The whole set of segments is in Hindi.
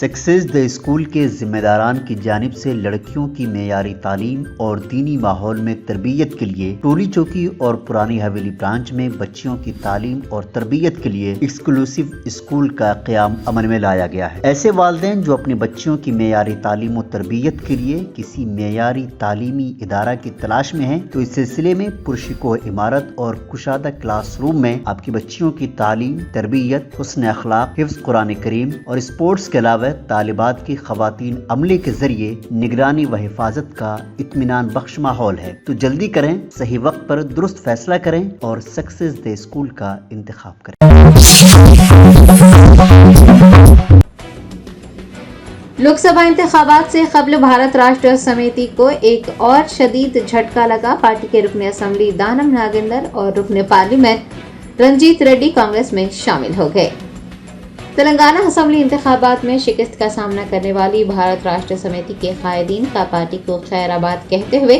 सक्सेस द स्कूल के जिम्मेदारान की जानिब से लड़कियों की मेयारी तालीम और दीनी माहौल में तरबियत के लिए टोली चौकी और पुरानी हवेली ब्रांच में बच्चियों की तालीम और तरबियत के लिए एक्सक्लूसिव स्कूल का क़याम अमल में लाया गया है। ऐसे वालिदैन जो अपनी बच्चियों की मेयारी तालीम और तरबियत के लिए किसी मेयारी तालीमी इदारा की तलाश में हैं, तो इस सिलसिले में पुरशिको इमारत और कुशादा क्लासरूम में आपकी बच्चियों की तालीम, तरबियत, हुस्न अखलाक, हिफ्ज़ कुरान करीम और स्पोर्ट्स के अलावा तालिबात की खवातीन अमले के जरिए निगरानी व हिफाजत का इत्मीनान बख्श माहौल है। तो जल्दी करें, सही वक्त पर दुरुस्त फैसला करें और सक्सेस द स्कूल का इंतखाब करें। लोकसभा इंतखाबात से कबल भारत राष्ट्र समिति को एक और शदीद झटका लगा। पार्टी के रुकन असम्बली दानम नागेंद्र और रुकन पार्लियामेंट रंजीत रेड्डी कांग्रेस में शामिल हो गए। तेलंगाना असम्बली इंतखाबात में शिकस्त का सामना करने वाली भारत राष्ट्र समिति के कायदीन का पार्टी को खैराबाद कहते हुए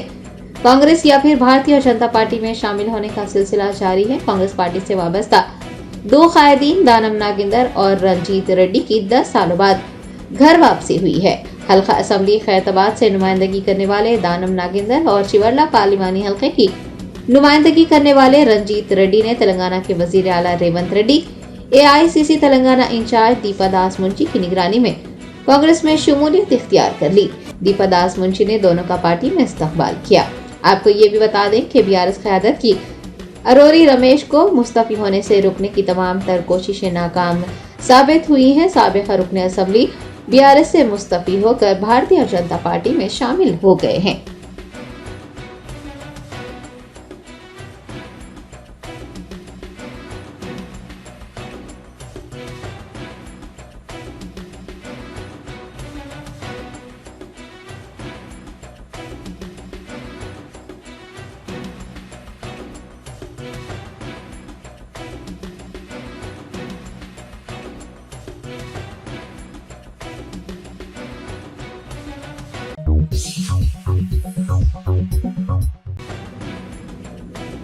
कांग्रेस या फिर भारतीय जनता पार्टी में शामिल होने का सिलसिला जारी है। कांग्रेस पार्टी से वाबस्ता दो कायदीन दानम नागेंद्र और रंजीत रेड्डी की 10 सालों बाद घर वापसी हुई है। हल्का असम्बली खैराबाद से नुमाइंदगी करने वाले दानम नागेंद्र और चिवरला पार्लिमानी हल्के की नुमाइंदगी करने वाले रंजीत रेड्डी ने तेलंगाना के वजीर आला रेवंत रेड्डी, AICC तेलंगाना इंचार्ज दीपा दास मुंशी की निगरानी में कांग्रेस में शमूलियत इख्तियार कर ली। दीपा दास मुंशी ने दोनों का पार्टी में इस्तकबाल किया। आपको ये भी बता दें कि BRS क़यादत की अरोरी रमेश को मुस्तफी होने से रोकने की तमाम तर कोशिशें नाकाम साबित हुई हैं। साबिक़ रुकन असम्बली BRS से मुस्तफी होकर भारतीय जनता पार्टी में शामिल हो गए हैं।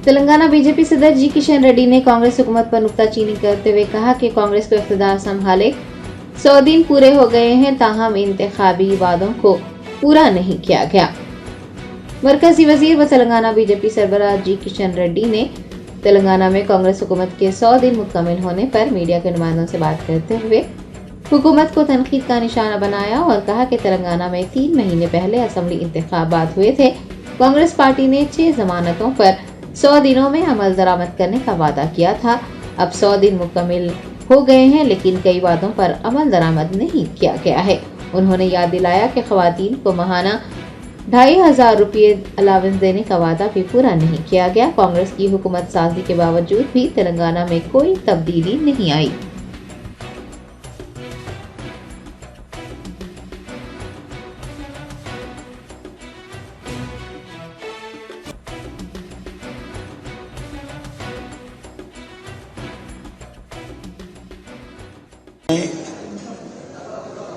तेलंगाना बीजेपी सदर जी किशन रेड्डी ने कांग्रेस हुकूमत पर नुक्ताचीनी करते हुए कहा कि कांग्रेस को इख्तिदार संभाले 100 दिन पूरे हो गए हैं, ताहम इंतखाबी वादों को पूरा नहीं किया गया। मरकजी वजीर व तेलंगाना बीजेपी सरबराह जी किशन रेड्डी ने तेलंगाना में कांग्रेस हुकूमत के 100 दिन मुकम्मल होने पर मीडिया के नुमाइंदों से बात करते हुए हुकूमत को तनकीद का निशाना बनाया और कहा कि तेलंगाना में 3 महीने पहले असम्बली इंतखाबात हुए थे। कांग्रेस पार्टी ने 6 जमानतों पर 100 दिनों में अमल दरामद करने का वादा किया था। अब 100 दिन मुकम्मल हो गए हैं, लेकिन कई वादों पर अमल दरामद नहीं किया गया है। उन्होंने याद दिलाया कि खवातीन को माहाना 2500 रुपये अलावेंस देने का वादा भी पूरा नहीं किया गया। कांग्रेस की हुकूमत साजी के बावजूद भी तेलंगाना में कोई तब्दीली नहीं आई।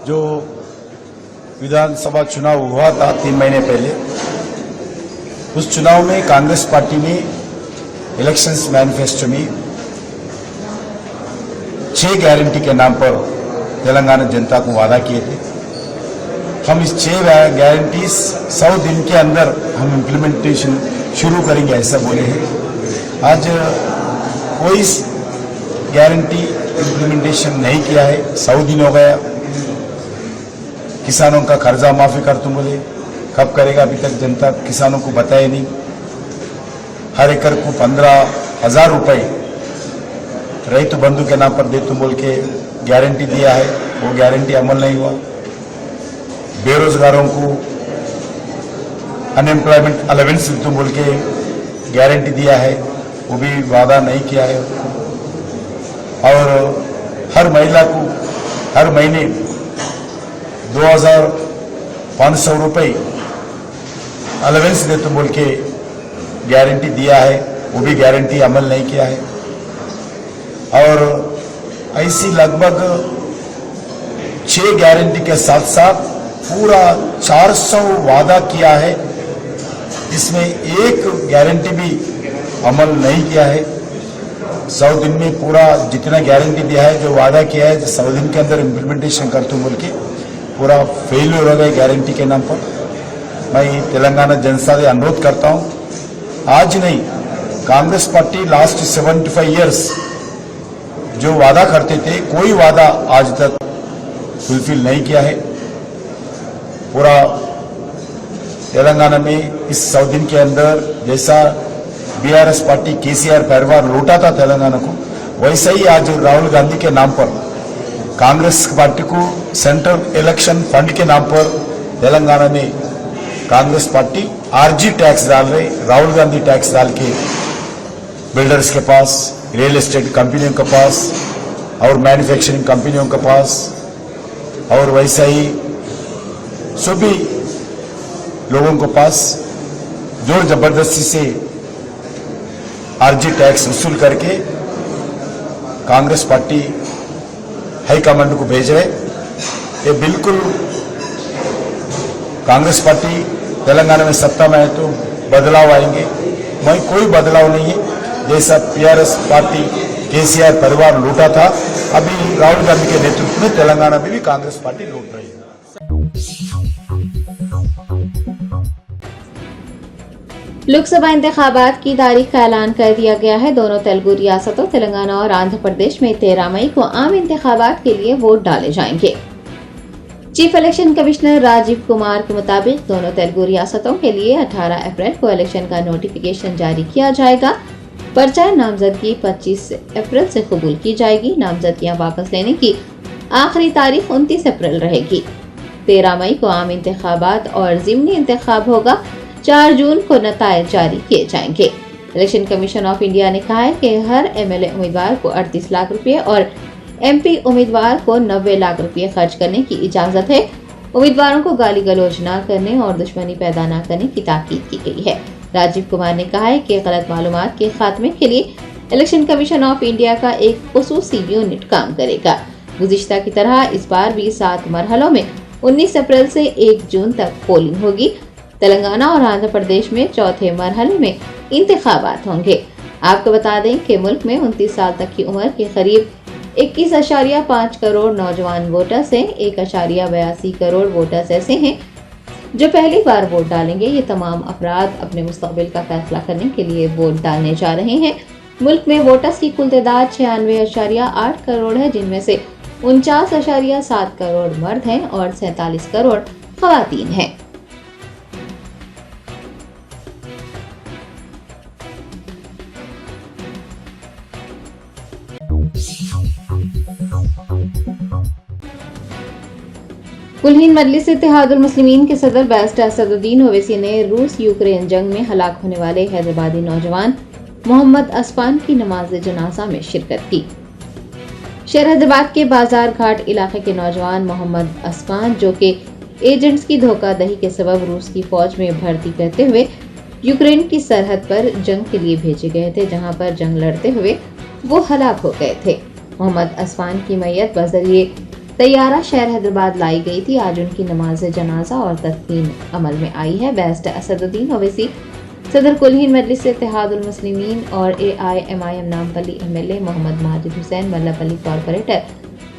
जो विधानसभा चुनाव हुआ था 3 महीने पहले, उस चुनाव में कांग्रेस पार्टी ने इलेक्शंस मैनिफेस्टो में 6 गारंटी के नाम पर तेलंगाना जनता को वादा किए थे। हम इस 6 गारंटीज 100 दिन के अंदर हम इम्प्लीमेंटेशन शुरू करेंगे, ऐसा बोले हैं। आज कोई गारंटी इम्प्लीमेंटेशन नहीं किया है। 100 दिन हो गया। किसानों का कर्जा माफी कर तुम बोले, कब करेगा? अभी तक जनता किसानों को बताया नहीं। हर एकड़ को 15,000 रुपये रैतु बंधु के नाम पर दे तुम बोल के गारंटी दिया है, वो गारंटी अमल नहीं हुआ। बेरोजगारों को अनएम्प्लॉयमेंट अलावेंस तुम बोल के गारंटी दिया है, वो भी वादा नहीं किया है। और हर महिला को हर महीने 2,500 रुपये अलावेंस दे तुम बोल के गारंटी दिया है, वो भी गारंटी अमल नहीं किया है। और ऐसी लगभग 6 गारंटी के साथ साथ पूरा 400 वादा किया है, जिसमें एक गारंटी भी अमल नहीं किया है। 100 दिन में पूरा जितना गारंटी दिया है, जो वादा किया है 100 दिन के अंदर इम्प्लीमेंटेशन करते बोल के पूरा फेलियर हो गए गारंटी के नाम पर। मैं तेलंगाना जनता से अनुरोध करता हूँ, आज नहीं, कांग्रेस पार्टी लास्ट 75 ईयर्स जो वादा करते थे, कोई वादा आज तक फुलफिल नहीं किया है। पूरा तेलंगाना में इस 100 दिन के अंदर जैसा बीआरएस पार्टी केसीआर परिवार लूटा था तेलंगाना को, वैसे ही आज राहुल गांधी के नाम पर कांग्रेस पार्टी को सेंट्रल इलेक्शन फंड के नाम पर तेलंगाना में कांग्रेस पार्टी आरजी टैक्स डाल रही, राहुल गांधी टैक्स डाल के बिल्डर्स के पास, रियल एस्टेट कंपनियों के पास और मैन्युफैक्चरिंग कंपनियों के पास, और वैसा ही सभी लोगों के पास जोर जबरदस्ती से आरजी टैक्स वसूल करके कांग्रेस पार्टी हाईकमांड को भेज रहे। ये बिल्कुल कांग्रेस पार्टी तेलंगाना में सत्ता में है तो बदलाव आएंगे, वहीं कोई बदलाव नहीं है। जैसा बीआरएस पार्टी केसीआर परिवार लूटा था, अभी राहुल गांधी के नेतृत्व में तेलंगाना में भी कांग्रेस पार्टी लूट रही है। लोकसभा इंतखाबात की तारीख का ऐलान कर दिया गया है। दोनों तेलुगु रियासतों तेलंगाना और आंध्र प्रदेश में 13 मई को आम इंतखाबात के लिए वोट डाले जाएंगे। Chief election commissioner Rajiv Kumar के मुताबिक दोनों तेलुगु रियासतों के लिए 18 अप्रैल को इलेक्शन का नोटिफिकेशन जारी किया जाएगा। पर्चा नामजदगी 25 अप्रैल से कबूल की जाएगी। नामजदगियां वापस लेने की आखिरी तारीख 29 अप्रैल रहेगी। 13 मई को आम इंतखाबात और ज़िमनी इंतखाब होगा। 4 जून को नतायज जारी किए जाएंगे। इलेक्शन कमीशन ऑफ इंडिया ने कहा है कि हर एमएलए उम्मीदवार को 38 लाख रुपए और एमपी उम्मीदवार को 90 लाख रुपए खर्च करने की इजाजत है। उम्मीदवारों को गाली गलौज न करने और दुश्मनी पैदा न करने की ताकीद की गई है। राजीव कुमार ने कहा है कि गलत मालूमात के खात्मे के लिए इलेक्शन कमीशन ऑफ इंडिया का एक खुसूसी यूनिट काम करेगा। गुज़िश्ता की तरह इस बार भी 7 मरहलों में 19 अप्रैल से 1 जून तक पोलिंग होगी। तेलंगाना और आंध्र प्रदेश में चौथे मरहले में इंतखाबात होंगे। आपको बता दें कि मुल्क में 29 साल तक की उम्र के करीब 21.5 करोड़ नौजवान वोटर्स हैं। 1.82 करोड़ वोटर्स ऐसे हैं जो पहली बार वोट डालेंगे। ये तमाम अफराद अपने मुस्तकबिल का फैसला करने के लिए वोट डालने जा रहे हैं। मुल्क में वोटर्स की कुल तादाद 96.8 करोड़ है, जिनमें से 49.7 करोड़ मर्द हैं और 47 करोड़ खवातीन हैं। कुलहीन मजलिस इत्तेहादुल मुस्लिमीन के सदर बैरिस्टर असदुद्दीन ओवैसी ने रूस यूक्रेन जंग में हलाक होने वाले हैदराबादी नौजवान मोहम्मद अस्फान की नमाज जनाजा में शिरकत की। शहर हैदराबाद के बाजार घाट इलाके के नौजवान मोहम्मद अस्फान, जो कि एजेंट्स की धोखाधड़ी के सबब रूस की फौज में भर्ती करते हुए यूक्रेन की सरहद पर जंग के लिए भेजे गए थे, जहां पर जंग लड़ते हुए वो हलाक हो गए थे। मोहम्मद अस्फान की मैयत बजरिए तैयारा शहर हैदराबाद लाई गई थी। आज उनकी नमाज जनाजा और तदफीन अमल में आई है। बैरिस्टर असदुद्दीन ओवैसी, सदर कुलहीन मजलिस इत्तेहादुल मुस्लिमीन और AIMIM Nampally MLA Mohammed Majid Hussain, Mallepally corporator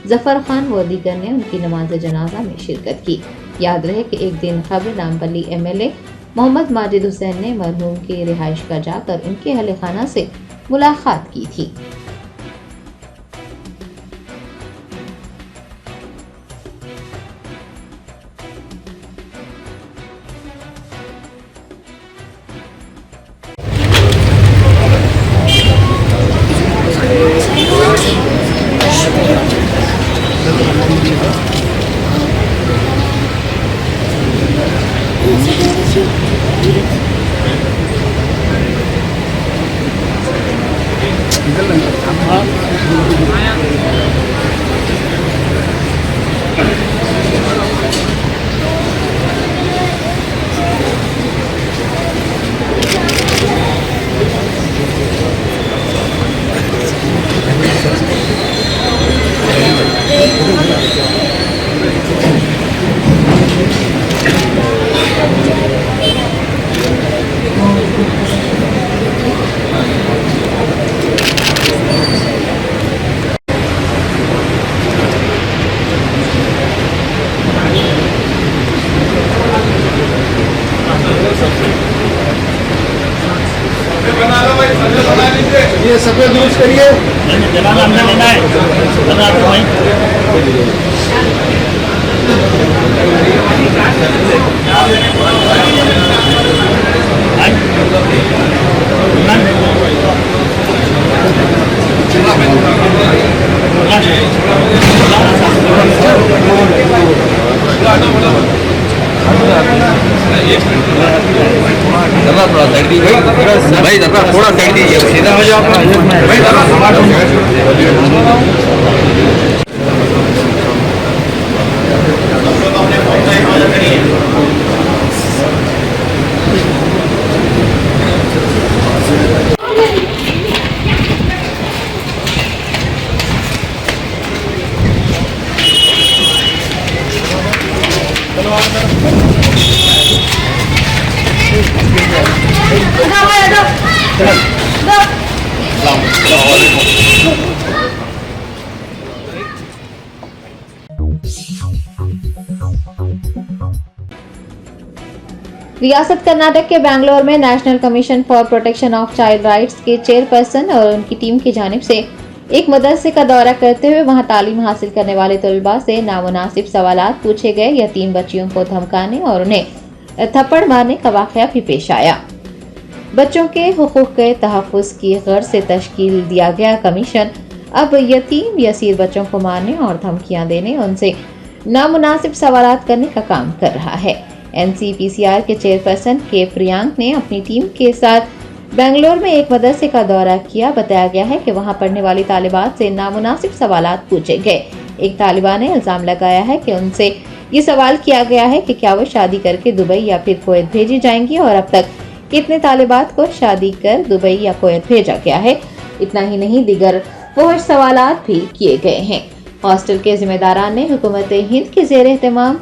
Zafar Khan व दीगर ने उनकी नमाज जनाजा में शिरकत की। याद रहे कि एक दिन खबर नामपल्ली MLA मोहम्मद माजिद हुसैन ने मरहूम की रिहाइश का जाकर उनके अहले खाना से मुलाकात की थी। निकल ये सफेद दुरुस्त करिए। जनाब अंदर लेना है अंदर आपको वहीं भाई जरा थोड़ा साइड दीजिए, सीधा हो जाओ भाई रियासत कर्नाटक के बेंगलोर में national commission for protection of child rights के चेयरपर्सन और उनकी टीम की जानिब से एक मदरसे का दौरा करते हुए वहां तालीम हासिल करने वाले तलबा से नामुनासिब सवालात पूछे गए। यतीम बच्चियों को धमकाने और उन्हें थप्पड़ मारने का वाकया भी पेश आया। बच्चों के हुकूक के तहफ़्फ़ुज़ की गर्ज से तश्कील दिया गया कमीशन अब यतीम यसीर बच्चों को मारने और धमकियां देने, उनसे नामुनासिब सवालात करने का काम कर रहा है। NCPCR के चेयरपर्सन के प्रियांक ने अपनी टीम के साथ बेंगलोर में एक मदरसे का दौरा किया। बताया गया है कि वहां पढ़ने वाली तालिबात से नामुनासिब सवालात पूछे गए। एक तालिबा ने इल्जाम लगाया है कि उनसे ये सवाल किया गया है कि क्या वो शादी करके दुबई या फिर कुवैत भेजी जाएंगी और अब तक कितने तालिबात को शादी कर दुबई या कुवैत भेजा गया है। इतना ही नहीं, दीगर फुहश सवालात भी किए गए हैं। हॉस्टल के जिम्मेदारान ने हुकूमत हिंद के ज़ेर एहतमाम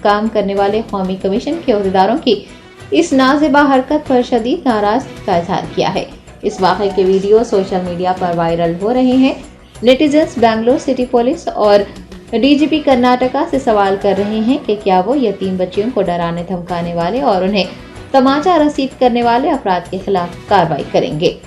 काम करने वाले कौमी कमीशन के अहदेदारों की इस नाज़िबा हरकत पर शदीद नाराजगी का इजहार किया है। इस वाक़े के वीडियो सोशल मीडिया पर वायरल हो रहे हैं। नेटिजन्स बेंगलोर सिटी पुलिस और DGP कर्नाटका से सवाल कर रहे हैं कि क्या वो यतीम बच्चियों को डराने धमकाने वाले और उन्हें तमाचा रसीद करने वाले अफराद के खिलाफ कार्रवाई करेंगे।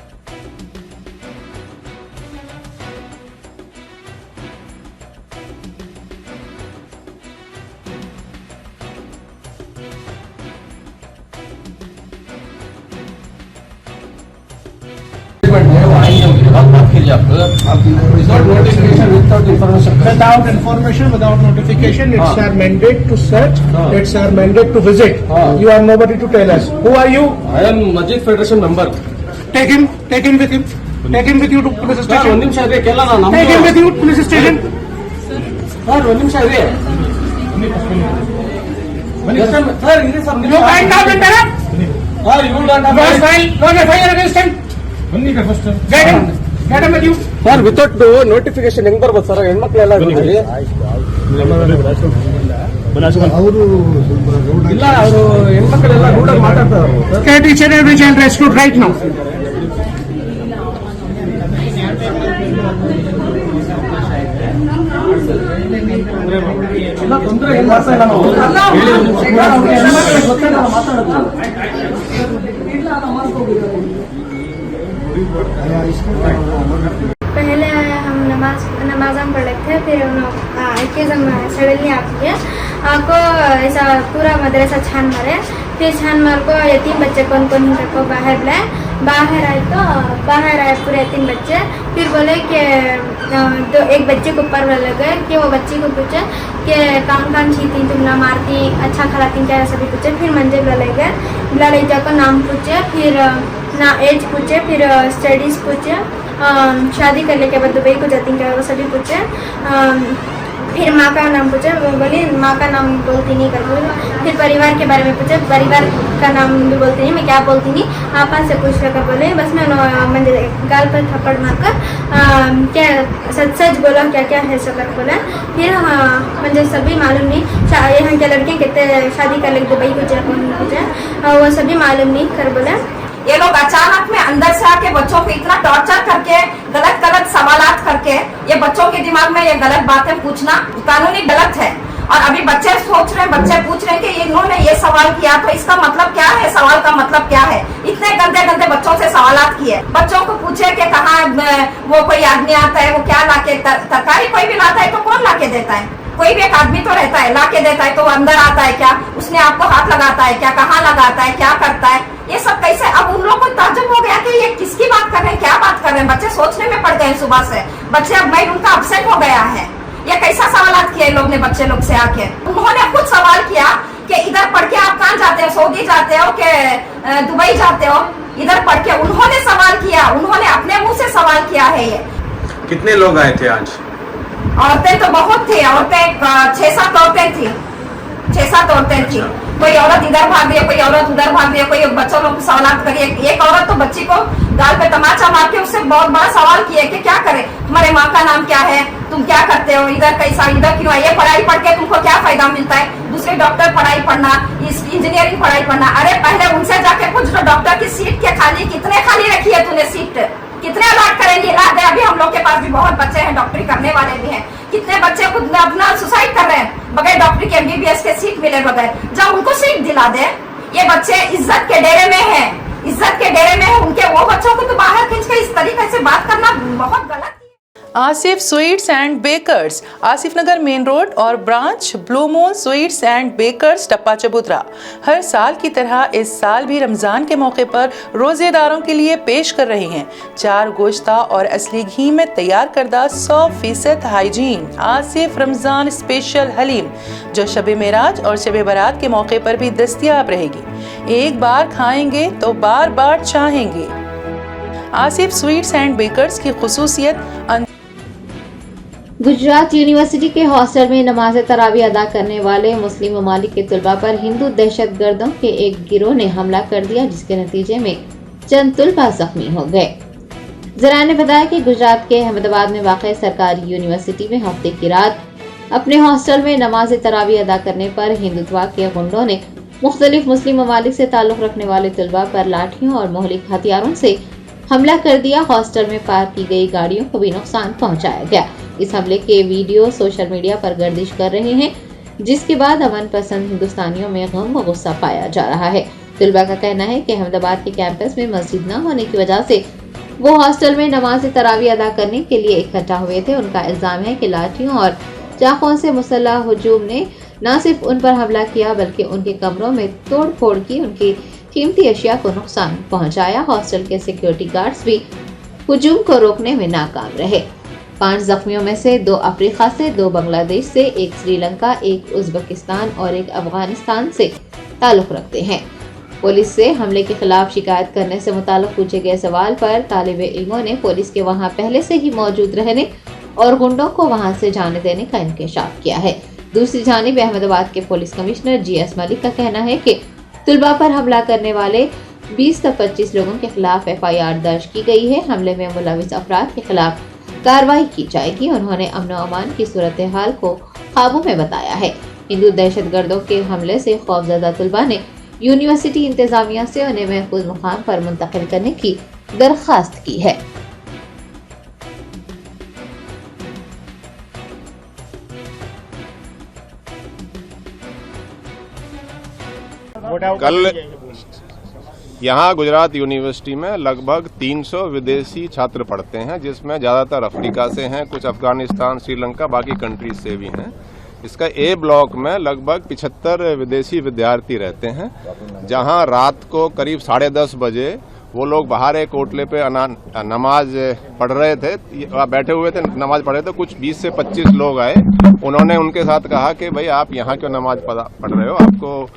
Without notification, without information. Without information, without notification, it's our mandate to search. It's our mandate to visit. You are nobody to tell us. Who are you? I am Majid Federation member. Take him with him. Take him with you to police sir station. ಒಂದು ನಿಮಿಷ ಇದೆ ಕೇಳ ನಾನು Take him with you to police station. Sir ಒಂದು ನಿಮಿಷ ಇದೆ ಸರ್ ಇದೆ sir You can't have it, madam. Sir you don't No file. No file against him. Get him. Get him with you. Sir without notification ಹೆಂಗ್ ಬರ್ಬೋದು ಸರ್ ಹೆಣ್ಮಕ್ಳೆಲ್ಲ ಇಲ್ಲ ಅವರು ಹೆಣ್ಮಕ್ಳೆಲ್ಲ ರೂಢಾಗಿ ಮಾತಾಡ್ತಾರೆ Get each and every child rescued right now. ಇಲ್ಲ ತೊಂದರೆ ಏನ್ ಮಾಡ್ತಾ ಇಲ್ಲ ನಾವು ಮಾತಾಡೋದು पहले हम नमाज हम पढ़ थे, फिर सडनली आपको ऐसा पूरा मदरसा छान मारे, फिर छान मार को यतीम बच्चे कौन कौन को बाहर लाए। बाहर आए तो बाहर आए पूरे यतीम बच्चे। फिर बोले कि तो एक बच्चे को ऊपर लगे कि वो बच्ची को पूछे कि कान छीती तुम ना मारती, अच्छा खिलाती क्या, सभी पूछे। फिर मंजिल ले गए, ले जाकर नाम पूछे, फिर ना एज पूछे, फिर स्टडीज पूछे, शादी करने के बाद दुबई को जाती क्या वो सभी पूछे। फिर माँ का नाम पूछा, वो बोली माँ का नाम बोलती नहीं कर बोली। फिर परिवार के बारे में पूछा, परिवार का नाम भी बोलती नहीं, मैं क्या बोलती नहीं, आपा से पूछ कर बोले। बस मैं गाल पर थप्पड़ मारकर क्या सच सच बोला, क्या क्या है सब बोला। फिर मुझे सभी मालूम नहीं, यहाँ के लड़के कितने शादी कर ले दुबई को जा पूछा, वो सभी मालूम नहीं कर बोला। ये लोग अचानक में अंदर से आके बच्चों को इतना टॉर्चर करके गलत गलत सवालात करके ये बच्चों के दिमाग में ये गलत बातें पूछना कानूनी गलत है। और अभी बच्चे सोच रहे हैं, बच्चे पूछ रहे हैं कि इन्होंने ये सवाल किया तो इसका मतलब क्या है, सवाल का मतलब क्या है। इतने गंदे गंदे बच्चों से सवालात किए। बच्चों को पूछे कि कहाँ वो कोई आदमी आता है, वो क्या लाके तरकारी कोई भी लाता है तो कौन लाके देता है? कोई भी एक आदमी तो रहता है, लाके देता है, तो अंदर आता है क्या? उसने आपको हाथ लगाता है क्या? कहाँ लगाता है? क्या करता है? ये सब कैसे? अब उन लोगों को ताज्जुब हो गया कि ये किसकी बात कर रहे हैं, क्या बात कर रहे हैं। बच्चे सोचने में पड़ गए सुबह से। बच्चे अब माइंड उनका अपसेट हो गया है। ये कैसा सवाल किया लोग ने बच्चे लोग से आके? उन्होंने खुद सवाल किया कि इधर पढ़ के आप कहाँ जाते हो, सऊदी जाते हो कि दुबई जाते हो? इधर पढ़ के उन्होंने सवाल किया, उन्होंने अपने मुंह से सवाल किया है। ये कितने लोग आए थे आज? औरतें तो बहुत थी, औरतें 6-7 औरतें थी, 6-7 औरतें थी। कोई औरत इधर भाग रही है, कोई औरत उधर भाग रही है, कोई बच्चों लोग सवाल करिए। एक औरत तो बच्ची को गाल पे तमाचा मार के उससे बहुत बड़ा सवाल किया कि क्या करे, तुम्हारे माँ का नाम क्या है, तुम क्या करते हो, इधर कैसा, इधर क्यों है, ये पढ़ाई पढ़ के तुमको क्या फायदा मिलता है? दूसरे डॉक्टर पढ़ाई पढ़ना, इंजीनियरिंग पढ़ाई पढ़ना। अरे पहले उनसे जाके पूछ लो, डॉक्टर की सीट के खाली कितने खाली रखी है तूने सीट? कितने अलॉट करेंगे? अभी हम लोग के पास भी बहुत बच्चे हैं, डॉक्टरी करने वाले भी हैं। कितने बच्चे खुद अपना सुसाइड कर रहे हैं बगैर डॉक्टरी के, MBBS के सीट मिले बगैर। जब उनको सीट दिला दे। ये बच्चे इज्जत के डेरे में हैं, इज्जत के डेरे में है उनके। वो बच्चों को तो बाहर खींच के इस तरीके से बात करना बहुत गलत है। Asif sweets and bakers, Asif Nagar main road और branch blue moon sweets and bakers Tappa Chabutra हर साल की तरह इस साल भी रमज़ान के मौके पर रोज़ेदारों के लिए पेश कर रहे हैं 4 गोश्ता और असली घी में तैयार करदा 100% हाइजीन आसिफ रमज़ान स्पेशल हलीम, जो शब मेराज और शब बारात के मौके पर भी दस्तयाब रहेगी। एक बार खाएंगे तो बार बार चाहेंगे। आसिफ स्वीट्स एंड बेकर्स की खुसूसियत। गुजरात यूनिवर्सिटी के हॉस्टल में नमाज तरावी अदा करने वाले मुस्लिम ममालिक के तलबा पर हिंदू दहशतगर्दों के एक गिरोह ने हमला कर दिया, जिसके नतीजे में चंद तलबा जख्मी हो गए। जरा ने बताया कि गुजरात के अहमदाबाद में वाक़ सरकारी यूनिवर्सिटी में हफ्ते की रात अपने हॉस्टल में नमाज तरावी अदा करने पर हिंदुत्व के गुंडों ने मुख्तलिफ मुस्लिम ममालिक से ताल्लुक़ रखने वाले तलबा पर लाठियों और मोहलिक हथियारों से हमला कर दिया। हॉस्टल में पार्क की गई गाड़ियों को भी नुकसान पहुंचाया गया। इस हमले के वीडियो सोशल मीडिया पर गर्दिश कर रहे हैं, जिसके बाद अमन पसंद हिंदुस्तानियों में गम व गुस्सा पाया जा रहा है। तलबा का कहना है कि अहमदाबाद के कैंपस में मस्जिद न होने की वजह से वो हॉस्टल में नमाज तरावी अदा करने के लिए इकट्ठा हुए थे। उनका इल्जाम है कि लाठियों और चाकुओं से मुसल्लह हुजूम ने न सिर्फ उन पर हमला किया बल्कि उनके कमरों में तोड़ फोड़ की उनकी कीमती अशिया को नुकसान पहुंचाया। हॉस्टल के सिक्योरिटी गार्ड्स भी हुजूम को रोकने में नाकाम रहे। 5 जख्मियों में से 2 अफ्रीका से, 2 बांग्लादेश से, 1 श्रीलंका, 1 उज्बेकिस्तान और 1 अफगानिस्तान से ताल्लुक़ रखते हैं। पुलिस से हमले के खिलाफ शिकायत करने से मुताल्लिक़ पूछे गए सवाल पर तालिब इल्मों ने पुलिस के वहां पहले से ही मौजूद रहने और गुंडों को वहां से जाने देने का इंकशाफ किया है। दूसरी जानिब अहमदाबाद के पुलिस कमिश्नर GS मलिक का कहना है कि तलबा पर हमला करने वाले 20 से 25 लोगों के खिलाफ FIR दर्ज की गई है। हमले में मुलविस अफराद के खिलाफ कार्रवाई की जाएगी। उन्होंने अमन व अमान की सूरत हाल को काबू में बताया है। हिंदू दहशतगर्दों के हमले से खौफजदा तलबा ने यूनिवर्सिटी इंतजामिया से उन्हें महफूज मुकाम पर मुंतकिल करने की दरख्वास्त की है। कल यहाँ गुजरात यूनिवर्सिटी में लगभग 300 विदेशी छात्र पढ़ते हैं, जिसमें ज़्यादातर अफ्रीका से हैं, कुछ अफगानिस्तान, श्रीलंका, बाकी कंट्रीज से भी हैं। इसका A ब्लॉक में लगभग 75 विदेशी विद्यार्थी रहते हैं, जहाँ रात को करीब 10:30 बजे वो लोग बाहर एक कोटले पे नमाज पढ़ रहे थे, बैठे हुए थे, नमाज पढ़ रहे थे। कुछ 20 से 25 लोग आए, उन्होंने उनके साथ कहा कि भाई आप यहाँ क्यों नमाज पढ़ रहे हो, आपको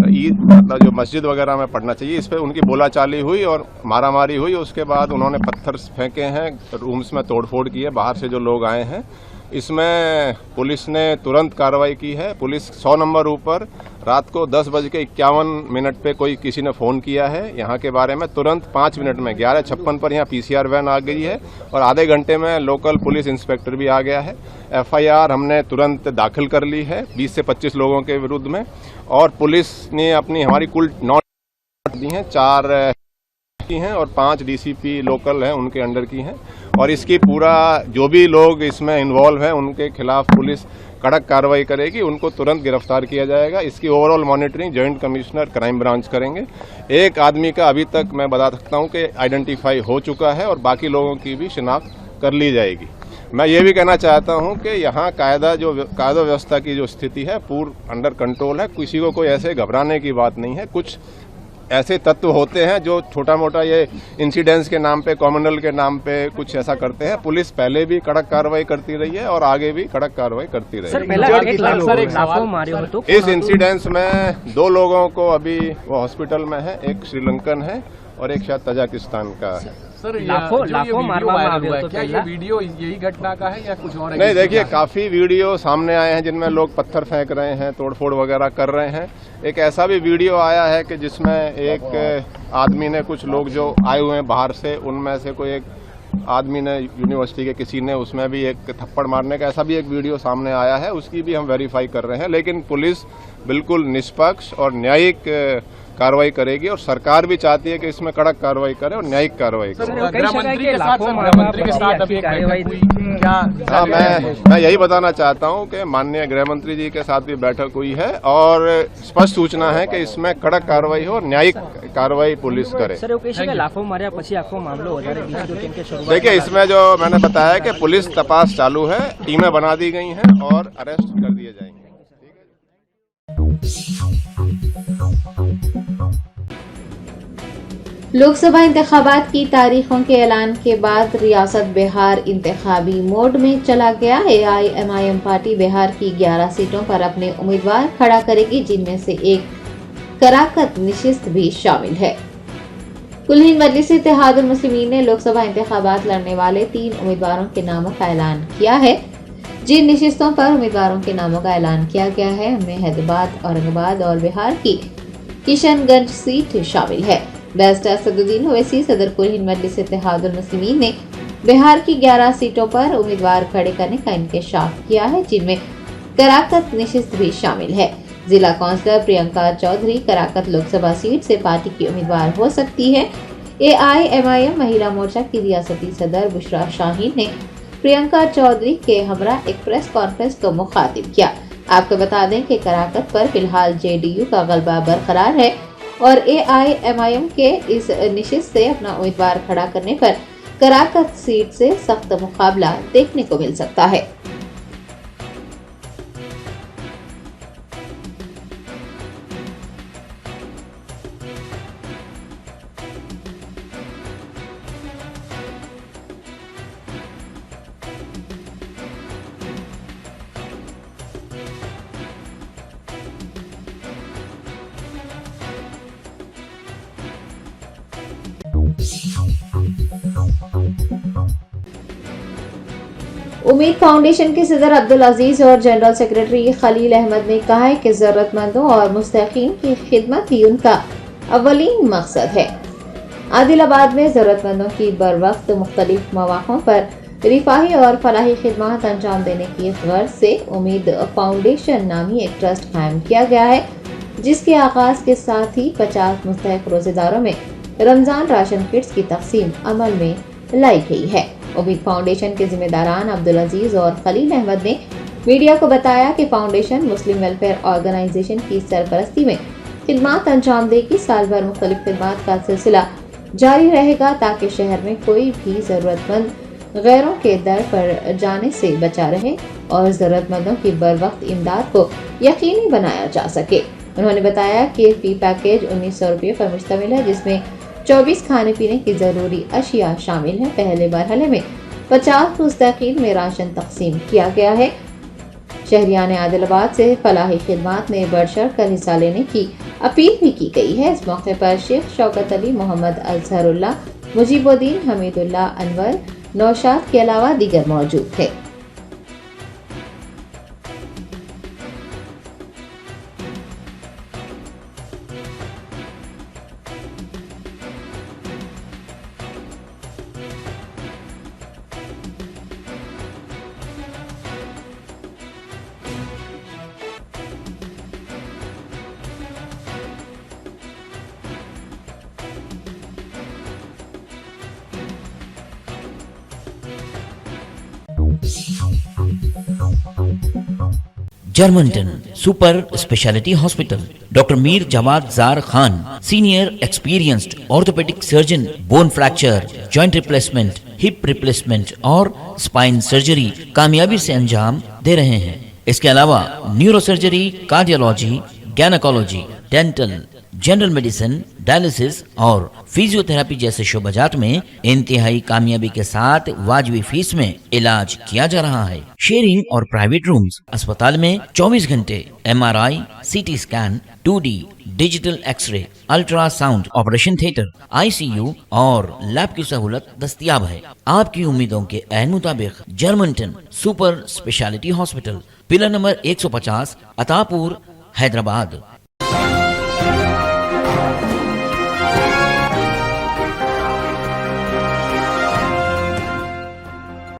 ईद मतलब जो मस्जिद वगैरह में पढ़ना चाहिए। इस पर उनकी बोलाचाली हुई और मारामारी हुई। उसके बाद उन्होंने पत्थर फेंके हैं, रूम्स में तोड़फोड़ की है बाहर से जो लोग आए हैं। इसमें पुलिस ने तुरंत कार्रवाई की है। पुलिस 100 नंबर ऊपर रात को 10:51 पे कोई किसी ने फ़ोन किया है यहाँ के बारे में। तुरंत 5 मिनट में 11:56 पर यहाँ PCR वैन आ गई है और आधे घंटे में लोकल पुलिस इंस्पेक्टर भी आ गया है। FIR हमने तुरंत दाखिल कर ली है 20 से 25 लोगों के विरुद्ध में, और पुलिस ने अपनी हमारी कुल 9 दी हैं, 4 की हैं और 5 DCP लोकल हैं उनके अंडर की हैं। और इसकी पूरा जो भी लोग इसमें इन्वॉल्व हैं उनके खिलाफ पुलिस कड़क कार्रवाई करेगी, उनको तुरंत गिरफ्तार किया जाएगा। इसकी overall monitoring joint commissioner crime branch करेंगे। एक आदमी का अभी तक मैं बता सकता हूं कि आइडेंटिफाई हो चुका है और बाकी लोगों की भी शिनाख्त कर ली जाएगी। मैं ये भी कहना चाहता हूं कि यहाँ कायदा व्यवस्था की जो स्थिति है पूर्ण अंडर कंट्रोल है। किसी को कोई ऐसे घबराने की बात नहीं है। कुछ ऐसे तत्व होते हैं जो छोटा मोटा ये इंसिडेंट्स के नाम पे, कॉमनल के नाम पे कुछ ऐसा करते हैं। पुलिस पहले भी कड़क कार्रवाई करती रही है और आगे भी कड़क कार्रवाई करती रहेगी। इस इंसिडेंट्स में 2 लोगों को अभी वो हॉस्पिटल में है, एक श्रीलंकन है और एक शायद तजाकिस्तान का है। सर लाखों हुआ है, क्या ये वीडियो यही घटना का है या कुछ और है? नहीं, देखिए काफी वीडियो सामने आए हैं जिनमें लोग पत्थर फेंक रहे हैं, तोड़फोड़ वगैरह कर रहे हैं। एक ऐसा भी वीडियो आया है कि जिसमें एक आदमी ने, कुछ लोग जो आए हुए हैं बाहर से, उनमें से कोई एक आदमी ने, यूनिवर्सिटी के किसी ने, उसमें भी एक थप्पड़ मारने का ऐसा भी एक वीडियो सामने आया है। उसकी भी हम वेरीफाई कर रहे हैं। लेकिन पुलिस बिल्कुल निष्पक्ष और न्यायिक कार्रवाई करेगी और सरकार भी चाहती है कि इसमें कड़क कार्रवाई करे और न्यायिक कार्रवाई करे। हाँ, मैं यही बताना चाहता हूं कि माननीय गृह मंत्री जी के साथ भी बैठक हुई है और स्पष्ट सूचना है कि इसमें कड़क कार्रवाई हो और न्यायिक कार्रवाई पुलिस करे। देखिए, इसमें जो मैंने बताया कि पुलिस तपास चालू है, टीमें बना दी गई हैं और अरेस्ट कर दिए जाएंगे। लोकसभा इंतखाबात की तारीखों के ऐलान के बाद रियासत बिहार इंतखाबी मोड में चला गया। AIMIM पार्टी बिहार की 11 सीटों पर अपने उम्मीदवार खड़ा करेगी, जिनमें से एक कराकत नशिस्त भी शामिल है। कुल हिंद मजलिस इत्तेहादुल मुस्लिमीन ने लोकसभा इंतखाबात लड़ने वाले 3 उम्मीदवारों के नामों का ऐलान किया है। जिन नशिस्तों पर उम्मीदवारों के नामों का ऐलान किया गया है, उनमें हैदराबाद, औरंगाबाद और बिहार की किशनगंज सीट शामिल है। बैरिस्टर असदुद्दीन ओवैसी सदर कुल हिंद मजलिस इत्तेहादुल मुस्लिमीन ने बिहार की 11 सीटों पर उम्मीदवार खड़े करने का इंकशाफ किया है, जिनमें कराकत नशिस्त भी शामिल है। जिला काउंसलर प्रियंका चौधरी कराकत लोकसभा सीट से पार्टी की उम्मीदवार हो सकती है। AIMIM महिला मोर्चा की रियासती सदर बुशरा शाहीन ने प्रियंका चौधरी के हमरा एक प्रेस कॉन्फ्रेंस को मुखातिब किया। आपको बता दें कि कराकत पर फिलहाल JDU का गलबा बरकरार है और AIMIM के इस नशिस्त से अपना उम्मीदवार खड़ा करने पर कराकत सीट से सख्त मुकाबला देखने को मिल सकता है। उम्मीद फाउंडेशन के सदर अब्दुल अजीज और जनरल सेक्रेटरी खलील अहमद ने कहा है कि जरूरतमंदों और मुस्तहिकीन की खिदमत ही उनका अव्वलीन मकसद है। आदिलाबाद में जरूरतमंदों की बर वक्त मुख्तलिफ मौक़ों पर रिफाही और फलाही खिदमत अंजाम देने की गर्ज से उम्मीद फाउंडेशन नामी एक ट्रस्ट कायम किया गया है, जिसके आगाज के साथ ही 50 मुस्तहिक रोजेदारों में रमजान राशन किट्स की तकसीम अमल में लाई गई है। उम्मीद फाउंडेशन के जिम्मेदारान अब्दुल अजीज और खलील अहमद ने मीडिया को बताया कि फाउंडेशन मुस्लिम वेलफेयर ऑर्गेनाइजेशन की सरपरस्ती में खिदमत अंजाम देगी। साल भर मुख्तलिफ खिदमत का सिलसिला जारी रहेगा ताकि शहर में कोई भी जरूरतमंद गैरों के दर पर जाने से बचा रहे और जरूरतमंदों की बर वक्त इमदाद को यकीनी बनाया जा सके। उन्होंने बताया कि फी पैकेज 1900 रुपये पर मुश्तमिल है, जिसमें 24 खाने पीने की जरूरी अशिया शामिल है। पहले मरहले में 50 मुस्तकीन में राशन तकसीम किया गया है। शहरियान आदिलाबाद से फलाही खिदमत में बढ़ चढ़ कर हिस्सा लेने की अपील भी की गई है। इस मौके पर शेख शौकत अली, मोहम्मद अजहरुल्लाह, मुजीबुद्दीन, हमीदुल्लाह, अनवर, नौशाद के अलावा दीगर मौजूद थे। Oops. Germanten super speciality hospital, doctor Mir Jawad Zar Khan, senior experienced orthopaedic surgeon, bone fracture, joint replacement, hip replacement और स्पाइन सर्जरी कामयाबी से अंजाम दे रहे हैं। इसके अलावा neuro surgery, cardiology, gynaecology, dental, general medicine, dialysis और फिजियोथेरेपी जैसे शोबाजात में इंतहाई कामयाबी के साथ वाजिबी फीस में इलाज किया जा रहा है। शेयरिंग और प्राइवेट रूम्स, अस्पताल में 24 घंटे MRI, CT scan, 2D digital x-ray, ultrasound, operation theatre, ICU और लैब की सहूलत दस्तयाब है। आपकी उम्मीदों के ऐन मुताबिक Germanten super speciality hospital, pillar number 150, Attapur, Hyderabad.